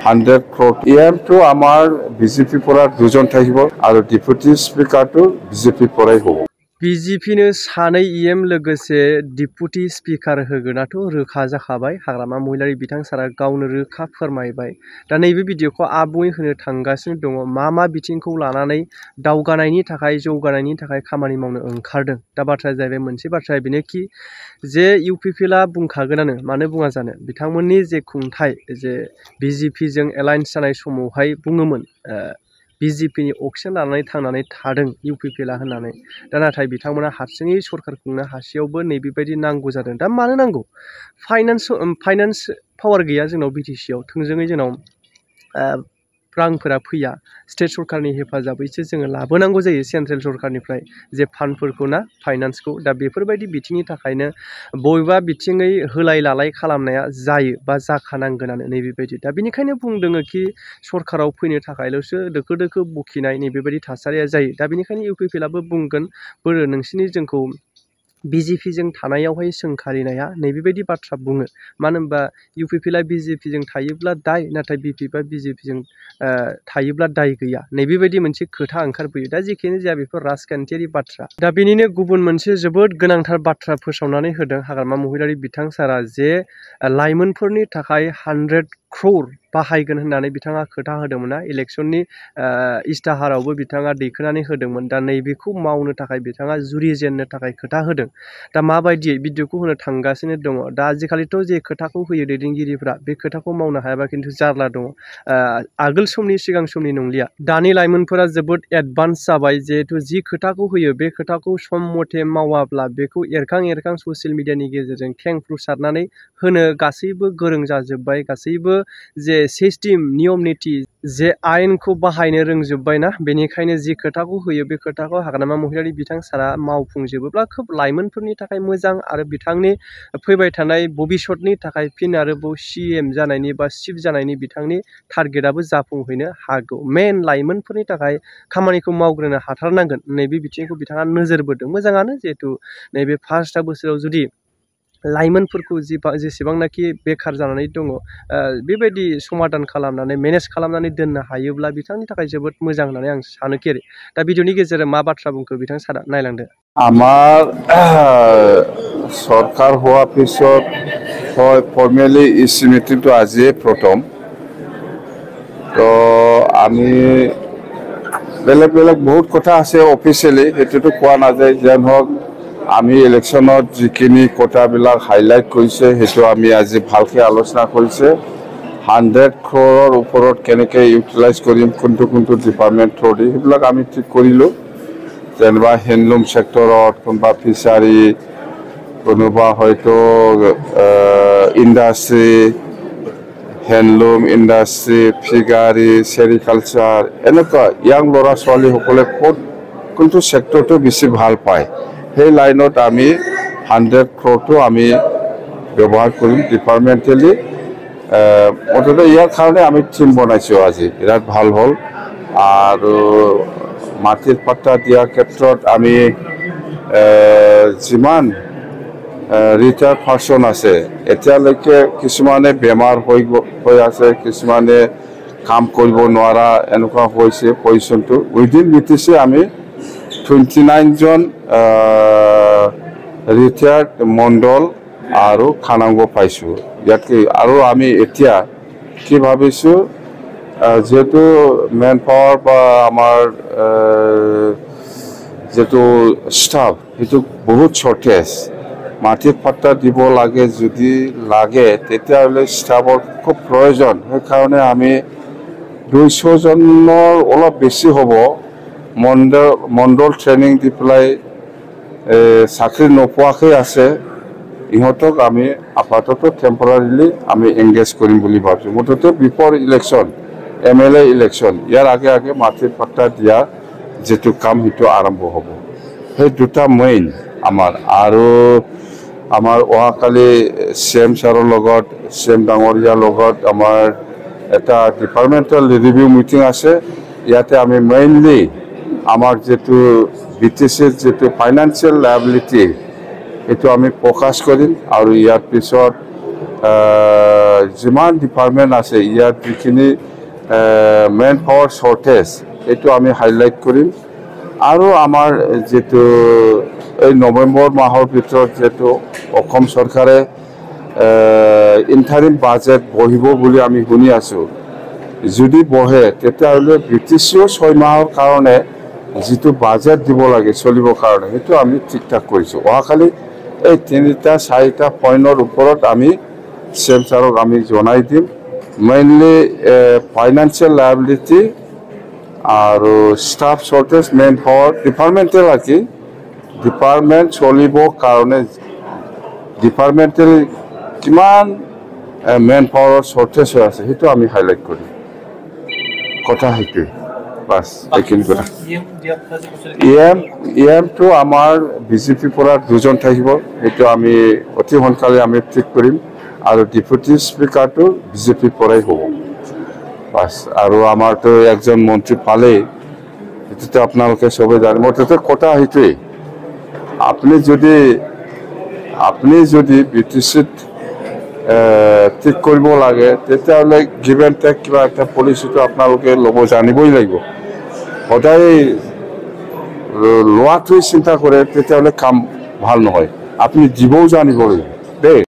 100 crore EM to amar BJP pora dujon thaibo aru deputy speaker to BJP porai hobo BJP नो सानै EM लोगोसे deputy speaker होगोनाथ' रोखा जाखाबाय हाग्रामा महिलारि बिथां सारा गावनो रोखा फोरमायबाय दा नैबे भिडिअखौ आबुङै होनो थांगासिनो दङ मा बिथिंखौ लानानै दावगानायनि थाखाय जौगानायनि थाखाय खामानि मावनो ओंखारदों दा बाथ्राया जाहैबाय मोनसे बाथ्राया बेनोखि जे UPPला बुंखागोनानो मानो बुङा जानो बिथांमोननि जे खुंथाय जे BJP जों एलायन्स जानाय समावहाय बुङोमोन BJP नि अक्सिजेन लानानै थांनानै थादों UPPला होननानै दा नाथाय बिथांमोना हारसिङै सरखार खुंनो हासेयावबो नैबेबायदि नांगौ जादों दा मानो नांगौ फाइनान्स पावार गैया जोंनाव BTC आव थोंजोङै जोंनाव रांफोरा फैया स्टेट सरकारनि हेफाजाबैसो जोङो लाबोनांगौ जायो सेन्ट्रेल सरकारनिफ्राय जे फान्डफोरखौ ना फाइनान्सखौ दा बेफोरबायदि बिथिंनि थाखायनो बबेबा बिथिङै होलाय लालाय खालामनाया जायो बा जाखानांगोनानो नैबेबायदि दा बेनिखायनो बुंदोङो कि सरकाराव फैनो थाखायल'सो दोखो दोखो बखिनाय नैबेबायदि थासारिया जायो दा बेनिखायनो UPPलाबो बुंगोन बोरो नोंसिनि जोंखौ BJP जों थानायावहाय सोंखारिनाया नैबेबायदि बाथ्रा बुङो मानो होनबा UPPला BJP जों थायोब्ला दाय नाथाय BPपा BJP जों थायोब्ला दाय गैया नैबेबायदि मोनसे खोथा ओंखारफैयो दा जेखियानो जाया बेफोर राजखान्थियारि बाथ्रा दा बेनिनो गुबुन मोनसे जोबोद गोनांथार बाथ्रा फोसावनानै होदों हाग्रामा महिलारि बिथां सारा जे लाइमोनफोरनि थाखाय 100 crore बाहायगोन होननानै बिथाङा खोथा होदोंमोन ना इलेक्शननि इस्ताहारावबो बिथाङा दैखोनानै होदोंमोन दा नैबेखौ मावनो थाखाय बिथाङा जुरिजेननो थाखाय खोथा होदों दा माबायदियै भिडिअखौ होनो थांगासिनो दङ दा आजिखालिथ' जे खोथाखौ होयो दैदेनगिरिफ्रा बे खोथाखौ मावनो हायाबा खिन्थु जारला दङ आगोल समनि सिगां समनि नंलिया दानि लाइमोनफोरा जोबोद एडभान्स जाबाय जिहेतु जि खोथाखौ होयो बे खोथाखौ सम मथे मावाब्ला बेखौ एरखां ससियेल मिडियानि गेजेरजों खेंफ्रुसारनानै होनो गासैबो गोरों जाजोब्बाय गासैबो जे सिस्टेम नियम निति जे आयेनखौ बाहायनो रोंजोब्बायना बेनिखायनो जि खोथाखौ होयो बे खोथाखौ हाग्रामा महिलारि बिथां सारा मावफुंजोबोब्ला खोब लाइमोनफोरनि थाखाय मोजां आरो बिथांनि फैबाय थानाय भबिष्यतनि थाखाय फिन आरोबाव CM जानायनि बा चिफ जानायनि बिथांनि टारगेटआबो जाफुंहैनो हागौ मेन लाइमोनफोरनि थाखाय खामानिखौ मावग्रोनो हाथारनांगोन नैबे बिथिंखौ बिथाङा नोजोर बोदों मोजाङानो जिहेतु नैबे फार्स्टआ बोसोराव जुदि लाइमोनफोरखौ जेसेबांनाखि बेखार जानानै दङ बेबायदि समाधान खालामनानै मेनेज खालामनानै दोननो हायोब्ला बिथांनि थाखाय जोबोद मोजां होननानै आं सानोखि दा भिडिअनि गेजेरजों मा बाथ्रा बुंखो बिथां सारा नायलांदो আমার সরকার হওয়া পিছত হয় ফর্মেলি ইসি মিটিংটো আজিয়ে প্রথম তো আমি বেলেগ বহুত কথা আছে অফিচিয়েলি সেইটোতো কোৱা নাযায় যেন হওক আমি ইলেকশ্যনত যিখিনি কথাবিলাক হাইলাইট কৰিছে সেইটো আমি আজি ভালকৈ আলোচনা কৰিছে 100 crore ওপৰত কেনেকৈ ইউটিলাইজ কৰিম কোনটো ডিপাৰ্টমেণ্ট থ্ৰু দি সেইবিলাক আমি ঠিক কৰিলোঁ যেনিবা হেণ্ডলুম সেক্টৰত কোনোবা ফিচাৰী কোনোবা হয়তো ইণ্ডাষ্ট্ৰী হেণ্ডলুম ইণ্ডাষ্ট্ৰী ফিগাৰী চেৰিকালচাৰ এনেকুৱা ইয়াং ল'ৰা ছোৱালীসকলে কোনটো সেক্টৰটো বেছি ভাল পায় সেই লাইনত আমি 100 crore আমি ব্যৱহাৰ কৰিম ডিপাৰ্টমেণ্টেলি মুঠতে ইয়াৰ কাৰণে আমি টিম বনাইছোঁ আজি বিৰাট ভাল হ'ল আৰু মাটিৰ পাট্টা দিয়াৰ ক্ষেত্ৰত আমি যিমান ৰিটায়াৰ্ড পাৰ্চন আছে এতিয়ালৈকে কিছুমানে বেমাৰ হৈ আছে কিছুমানে কাম কৰিব নোৱাৰা এনেকুৱা হৈছে পজিশ্যনটো উইদিন BTC আমি 29 জন ৰিটায়াৰ্ড মণ্ডল আৰু খানাংগ পাইছোঁ ইয়াতকৈ আৰু আমি এতিয়া কি ভাবিছোঁ যেহেতু মেন পাৱাৰ বা আমাৰ যেটো ষ্টাফ সেইটো বহুত শৰ্টেজ মাটিৰ পাট্টা দিব লাগে যদি লাগে তেতিয়াহ'লে ষ্টাফৰ খুব প্ৰয়োজন সেইকাৰণে আমি 200 জনৰ অলপ বেছি হ'ব মণ্ডল ট্ৰেইনিং দি পেলাই চাকৰি নোপোৱাকৈ আছে ইহঁতক আমি আপাতত টেম্পৰাৰিলি আমি এংগেজ কৰিম বুলি ভাবিছোঁ মুঠতে বিফৰ ইলেকশ্যন MLA ইলেকশ্যন ইয়াৰ আগে মাটিৰ পাট্টা দিয়া যেটো কাম সেইটো আৰম্ভ হ'ব সেই দুটা মেইন আমাৰ আৰু আমাৰ অহাকালি CM ছাৰৰ লগত CM ডাঙৰীয়াৰ লগত আমাৰ এটা ডিপাৰ্টমেণ্টেল ৰিভিউ মিটিং আছে ইয়াতে আমি মেইনলি আমাৰ যেটো BTCৰ যেটো ফাইনান্সিয়েল লায়াবিলিটি এইটো আমি ফ'কাছ কৰিম আৰু ইয়াৰ পিছত যিমান ডিপাৰ্টমেণ্ট আছে ইয়াত যিখিনি মেন পাৱাৰ শ্বৰ্টেজ এইটো আমি হাইলাইট কৰিম আৰু আমাৰ যেটো এই নৱেম্বৰ মাহৰ ভিতৰত যেটো অসম চৰকাৰে ইণ্টাৰিম বাজেট বহিব বুলি আমি শুনি আছো যদি বহে তেতিয়াহ'লে ব্ৰিটিছৰ 6 মাহৰ কাৰণে যেটো বাজেট দিব লাগে চলিবৰ কাৰণে সেইটো আমি ঠিক ঠাক কৰিছো অহাকালি এই 3টা 4টা পইণ্টৰ ওপৰত আমি CM ছাৰক আমি জনাই দিম মেইনলি ফাইনান্সিয়েল লায়াবিলিটি আৰু staff shortage man power departmental আছে ডিপাৰ্টমেণ্ট চলিবৰ কাৰণে ডিপাৰ্টমেণ্টেল কিমান মেন পাৱাৰৰ শ্বৰ্টেজ আছে সেইটো আমি হাইলাইট কৰিম কথা হেতু বাস এইখিনি কথা EM তো আমাৰ বিজেপি পৰা দুজন থাকিব সেইটো আমি অতি সোনকালে আমি ঠিক কৰিম আৰু ডেপুটি স্পিকাৰটো বিজেপি পৰাই হ'ব বাস আৰু আমাৰতো একজন মন্ত্ৰী পালেই এটো আপোনালোকে সবে জানে মতে কথা হেতুই আপনি যদি ব্ৰিটিছত ঠিক কৰিব লাগে তেতিয়াহ'লে গিভেন টেক কিবা একটা পলিচিটো আপোনালোকে ল'ব জানিবই লাগিব সদায় লোৱাটোৱে চিন্তা কৰে তেতিয়াহ'লে কাম ভাল নহয় আপনি দিবও জানিব লাগিব দেই